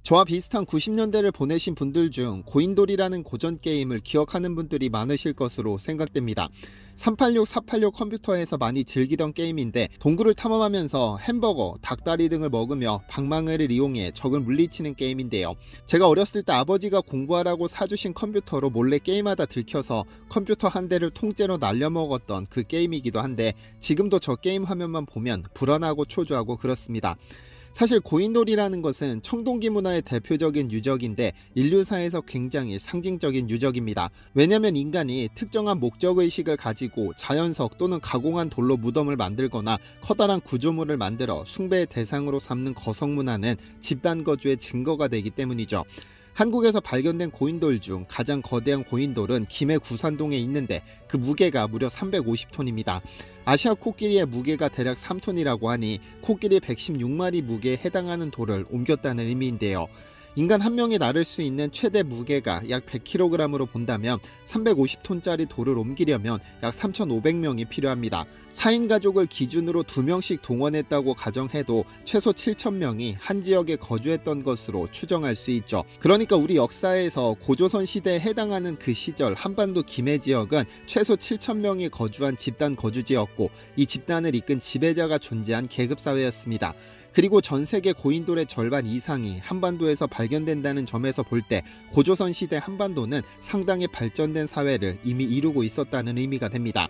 저와 비슷한 90년대를 보내신 분들 중 고인돌이라는 고전 게임을 기억하는 분들이 많으실 것으로 생각됩니다. 386, 486 컴퓨터에서 많이 즐기던 게임인데 동굴을 탐험하면서 햄버거, 닭다리 등을 먹으며 방망이를 이용해 적을 물리치는 게임인데요. 제가 어렸을 때 아버지가 공부하라고 사주신 컴퓨터로 몰래 게임하다 들켜서 컴퓨터 한 대를 통째로 날려먹었던 그 게임이기도 한데 지금도 저 게임 화면만 보면 불안하고 초조하고 그렇습니다. 사실 고인돌이라는 것은 청동기 문화의 대표적인 유적인데 인류사에서 굉장히 상징적인 유적입니다. 왜냐하면 인간이 특정한 목적의식을 가지고 자연석 또는 가공한 돌로 무덤을 만들거나 커다란 구조물을 만들어 숭배의 대상으로 삼는 거성 문화는 집단 거주의 증거가 되기 때문이죠. 한국에서 발견된 고인돌 중 가장 거대한 고인돌은 김해 구산동에 있는데 그 무게가 무려 350톤입니다. 아시아 코끼리의 무게가 대략 3톤이라고 하니 코끼리 116마리 무게에 해당하는 돌을 옮겼다는 의미인데요. 인간 한 명이 나를 수 있는 최대 무게가 약 100kg으로 본다면 350톤짜리 돌을 옮기려면 약 3,500명이 필요합니다. 4인 가족을 기준으로 2명씩 동원했다고 가정해도 최소 7,000명이 한 지역에 거주했던 것으로 추정할 수 있죠. 그러니까 우리 역사에서 고조선 시대에 해당하는 그 시절 한반도 김해 지역은 최소 7,000명이 거주한 집단 거주지였고 이 집단을 이끈 지배자가 존재한 계급사회였습니다. 그리고 전세계 고인돌의 절반 이상이 한반도에서 발견된다는 점에서 볼 때 고조선 시대 한반도는 상당히 발전된 사회를 이미 이루고 있었다는 의미가 됩니다.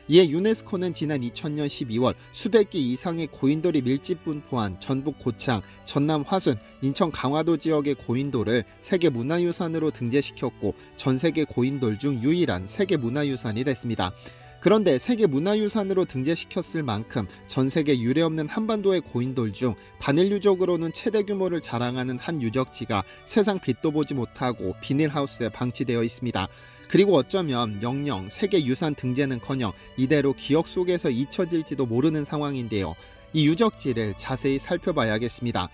이에 유네스코는 지난 2000년 12월 수백 개 이상의 고인돌이 밀집 분포한 전북 고창, 전남 화순, 인천 강화도 지역의 고인돌을 세계문화유산으로 등재시켰고 전세계 고인돌 중 유일한 세계문화유산이 됐습니다. 그런데 세계문화유산으로 등재시켰을 만큼 전세계 유례없는 한반도의 고인돌 중 단일 유적으로는 최대 규모를 자랑하는 한 유적지가 세상 빛도 보지 못하고 비닐하우스에 방치되어 있습니다. 그리고 어쩌면 영영 세계유산 등재는커녕 이대로 기억 속에서 잊혀질지도 모르는 상황인데요. 이 유적지를 자세히 살펴봐야겠습니다.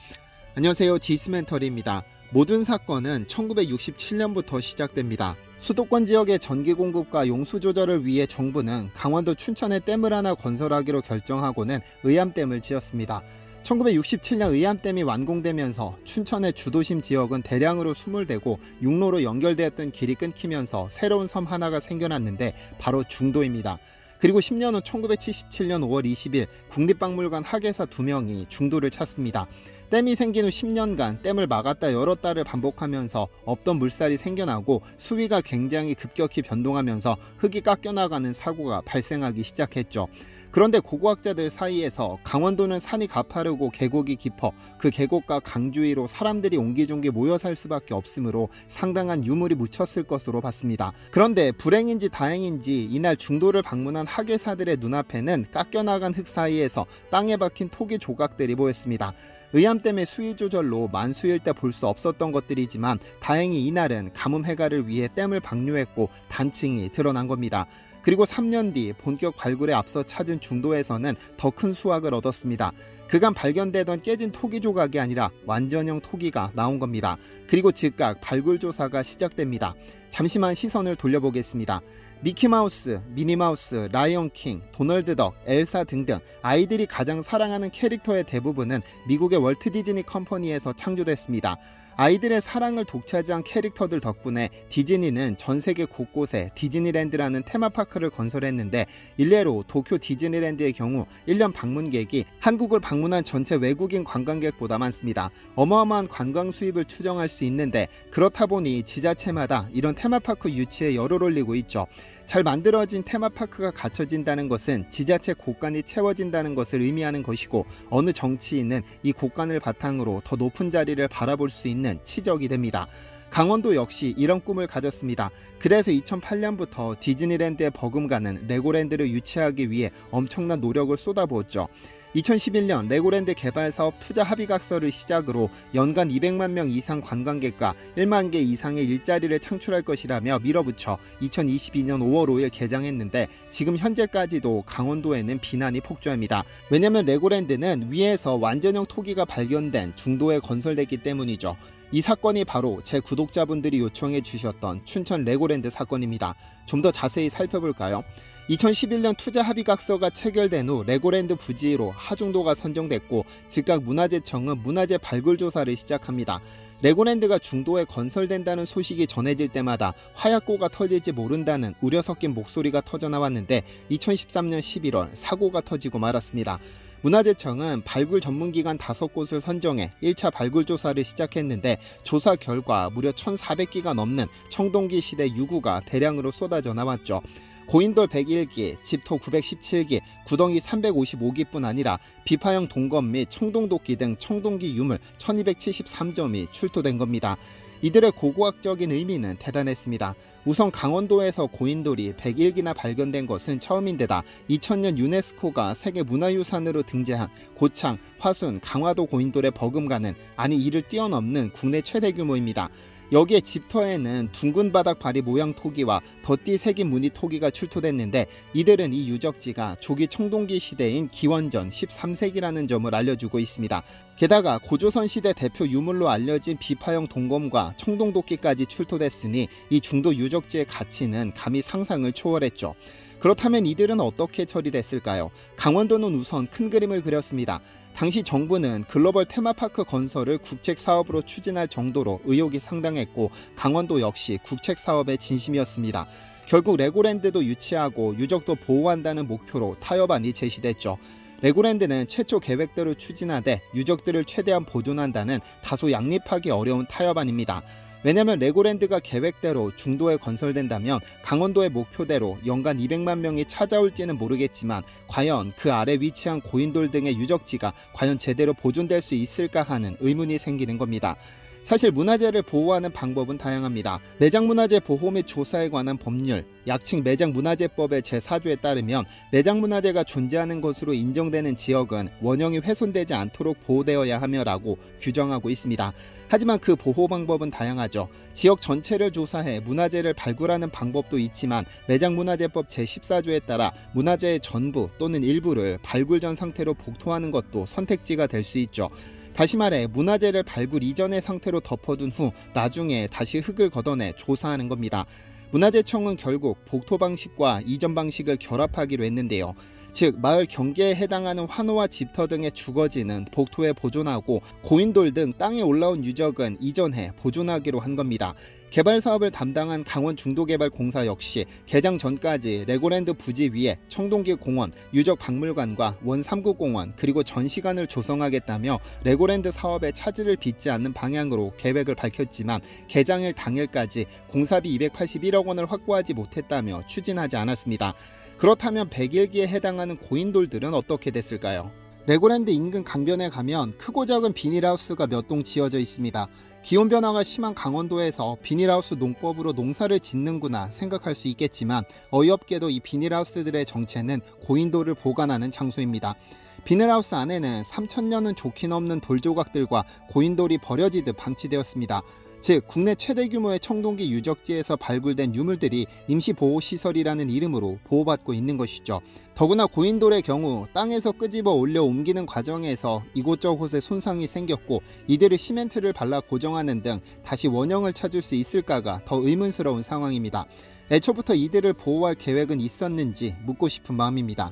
안녕하세요, 디스멘터리입니다. 모든 사건은 1967년부터 시작됩니다. 수도권 지역의 전기 공급과 용수 조절을 위해 정부는 강원도 춘천에 댐을 하나 건설하기로 결정하고는 의암댐을 지었습니다. 1967년 의암댐이 완공되면서 춘천의 주도심 지역은 대량으로 수몰되고 육로로 연결되었던 길이 끊기면서 새로운 섬 하나가 생겨났는데 바로 중도입니다. 그리고 10년 후 1977년 5월 20일 국립박물관 학예사 2명이 중도를 찾습니다. 댐이 생긴 후 10년간 댐을 막았다 열었다를 반복하면서 없던 물살이 생겨나고 수위가 굉장히 급격히 변동하면서 흙이 깎여나가는 사고가 발생하기 시작했죠. 그런데 고고학자들 사이에서 강원도는 산이 가파르고 계곡이 깊어 그 계곡과 강 주위로 사람들이 옹기종기 모여 살 수밖에 없으므로 상당한 유물이 묻혔을 것으로 봤습니다. 그런데 불행인지 다행인지 이날 중도를 방문한 학예사들의 눈앞에는 깎여나간 흙 사이에서 땅에 박힌 토기 조각들이 보였습니다. 의암댐의 수위 조절로 만수일 때 볼 수 없었던 것들이지만 다행히 이날은 가뭄 해가를 위해 댐을 방류했고 단층이 드러난 겁니다. 그리고 3년 뒤 본격 발굴에 앞서 찾은 중도에서는 더 큰 수확을 얻었습니다. 그간 발견되던 깨진 토기 조각이 아니라 완전형 토기가 나온 겁니다. 그리고 즉각 발굴 조사가 시작됩니다. 잠시만 시선을 돌려보겠습니다. 미키마우스, 미니마우스, 라이온킹, 도널드덕, 엘사 등등 아이들이 가장 사랑하는 캐릭터의 대부분은 미국의 월트 디즈니 컴퍼니에서 창조됐습니다. 아이들의 사랑을 독차지한 캐릭터들 덕분에 디즈니는 전 세계 곳곳에 디즈니랜드라는 테마파크를 건설했는데 일례로 도쿄 디즈니랜드의 경우 1년 방문객이 한국을 방문한 전체 외국인 관광객보다 많습니다. 어마어마한 관광 수입을 추정할 수 있는데 그렇다 보니 지자체마다 이런 테마파크 유치에 열을 올리고 있죠. 잘 만들어진 테마파크가 갖춰진다는 것은 지자체 곳간이 채워진다는 것을 의미하는 것이고 어느 정치인은 이 곳간을 바탕으로 더 높은 자리를 바라볼 수 있는 치적이 됩니다. 강원도 역시 이런 꿈을 가졌습니다. 그래서 2008년부터 디즈니랜드에 버금가는 레고랜드를 유치하기 위해 엄청난 노력을 쏟아부었죠. 2011년 레고랜드 개발 사업 투자 합의각서를 시작으로 연간 200만 명 이상 관광객과 1만 개 이상의 일자리를 창출할 것이라며 밀어붙여 2022년 5월 5일 개장했는데 지금 현재까지도 강원도에는 비난이 폭주합니다. 왜냐면 레고랜드는 위에서 완전형 토기가 발견된 중도에 건설됐기 때문이죠. 이 사건이 바로 제 구독자분들이 요청해 주셨던 춘천 레고랜드 사건입니다. 좀 더 자세히 살펴볼까요? 2011년 투자 합의각서가 체결된 후 레고랜드 부지로 하중도가 선정됐고 즉각 문화재청은 문화재 발굴 조사를 시작합니다. 레고랜드가 중도에 건설된다는 소식이 전해질 때마다 화약고가 터질지 모른다는 우려 섞인 목소리가 터져나왔는데 2013년 11월 사고가 터지고 말았습니다. 문화재청은 발굴 전문기관 5곳을 선정해 1차 발굴 조사를 시작했는데 조사 결과 무려 1,400기가 넘는 청동기 시대 유구가 대량으로 쏟아져 나왔죠. 고인돌 101기, 집토 917기, 구덩이 355기뿐 아니라 비파형 동검 및 청동도끼 등 청동기 유물 1273점이 출토된 겁니다. 이들의 고고학적인 의미는 대단했습니다. 우선 강원도에서 고인돌이 101기나 발견된 것은 처음인데다 2000년 유네스코가 세계문화유산으로 등재한 고창, 화순, 강화도 고인돌의 버금가는 아니 이를 뛰어넘는 국내 최대 규모입니다. 여기에 집터에는 둥근 바닥 바리 모양 토기와 덧띠 새긴 무늬 토기가 출토됐는데 이들은 이 유적지가 조기 청동기 시대인 기원전 13세기라는 점을 알려주고 있습니다. 게다가 고조선 시대 대표 유물로 알려진 비파형 동검과 청동도끼까지 출토됐으니 이 중도 유적지의 가치는 감히 상상을 초월했죠. 그렇다면 이들은 어떻게 처리됐을까요? 강원도는 우선 큰 그림을 그렸습니다. 당시 정부는 글로벌 테마파크 건설을 국책사업으로 추진할 정도로 의욕이 상당했고 강원도 역시 국책사업의 진심이었습니다. 결국 레고랜드도 유치하고 유적도 보호한다는 목표로 타협안이 제시됐죠. 레고랜드는 최초 계획대로 추진하되 유적들을 최대한 보존한다는 다소 양립하기 어려운 타협안입니다. 왜냐하면 레고랜드가 계획대로 중도에 건설된다면 강원도의 목표대로 연간 200만 명이 찾아올지는 모르겠지만 과연 그 아래 위치한 고인돌 등의 유적지가 과연 제대로 보존될 수 있을까 하는 의문이 생기는 겁니다. 사실 문화재를 보호하는 방법은 다양합니다. 매장문화재 보호 및 조사에 관한 법률, 약칭 매장문화재법의 제4조에 따르면 매장문화재가 존재하는 것으로 인정되는 지역은 원형이 훼손되지 않도록 보호되어야 하며라고 규정하고 있습니다. 하지만 그 보호 방법은 다양하죠. 지역 전체를 조사해 문화재를 발굴하는 방법도 있지만 매장문화재법 제14조에 따라 문화재의 전부 또는 일부를 발굴 전 상태로 복토하는 것도 선택지가 될 수 있죠. 다시 말해 문화재를 발굴 이전의 상태로 덮어둔 후 나중에 다시 흙을 걷어내 조사하는 겁니다. 문화재청은 결국 복토 방식과 이전 방식을 결합하기로 했는데요. 즉 마을 경계에 해당하는 환호와 집터 등의 주거지는 복토에 보존하고 고인돌 등 땅에 올라온 유적은 이전해 보존하기로 한 겁니다. 개발 사업을 담당한 강원중도개발공사 역시 개장 전까지 레고랜드 부지 위에 청동기 공원, 유적박물관과 원3구공원 그리고 전시관을 조성하겠다며 레고랜드 사업에 차질을 빚지 않는 방향으로 계획을 밝혔지만 개장일 당일까지 공사비 281억 원을 확보하지 못했다며 추진하지 않았습니다. 그렇다면 101기에 해당하는 고인돌들은 어떻게 됐을까요? 레고랜드 인근 강변에 가면 크고 작은 비닐하우스가 몇 동 지어져 있습니다. 기온변화가 심한 강원도에서 비닐하우스 농법으로 농사를 짓는구나 생각할 수 있겠지만 어이없게도 이 비닐하우스들의 정체는 고인돌을 보관하는 장소입니다. 비닐하우스 안에는 3000년은 좋긴 없는 돌조각들과 고인돌이 버려지듯 방치되었습니다. 즉 국내 최대 규모의 청동기 유적지에서 발굴된 유물들이 임시보호시설이라는 이름으로 보호받고 있는 것이죠. 더구나 고인돌의 경우 땅에서 끄집어 올려 옮기는 과정에서 이곳저곳에 손상이 생겼고 이들을 시멘트를 발라 고정하는 등 다시 원형을 찾을 수 있을까가 더 의문스러운 상황입니다. 애초부터 이들을 보호할 계획은 있었는지 묻고 싶은 마음입니다.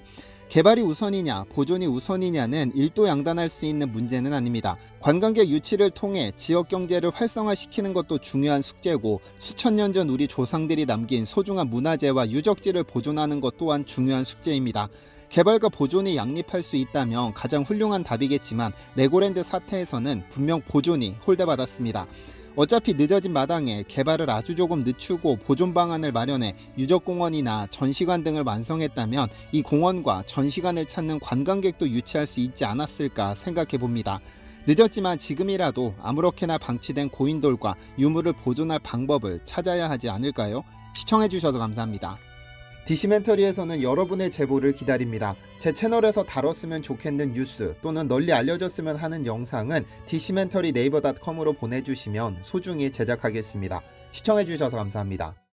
개발이 우선이냐 보존이 우선이냐는 일도양단할 수 있는 문제는 아닙니다. 관광객 유치를 통해 지역 경제를 활성화시키는 것도 중요한 숙제고 수천 년 전 우리 조상들이 남긴 소중한 문화재와 유적지를 보존하는 것 또한 중요한 숙제입니다. 개발과 보존이 양립할 수 있다면 가장 훌륭한 답이겠지만 레고랜드 사태에서는 분명 보존이 홀대받았습니다. 어차피 늦어진 마당에 개발을 아주 조금 늦추고 보존 방안을 마련해 유적공원이나 전시관 등을 완성했다면 이 공원과 전시관을 찾는 관광객도 유치할 수 있지 않았을까 생각해 봅니다. 늦었지만 지금이라도 아무렇게나 방치된 고인돌과 유물을 보존할 방법을 찾아야 하지 않을까요? 시청해주셔서 감사합니다. 디시멘터리에서는 여러분의 제보를 기다립니다. 제 채널에서 다뤘으면 좋겠는 뉴스 또는 널리 알려졌으면 하는 영상은 디시멘터리 네이버.com으로 보내주시면 소중히 제작하겠습니다. 시청해주셔서 감사합니다.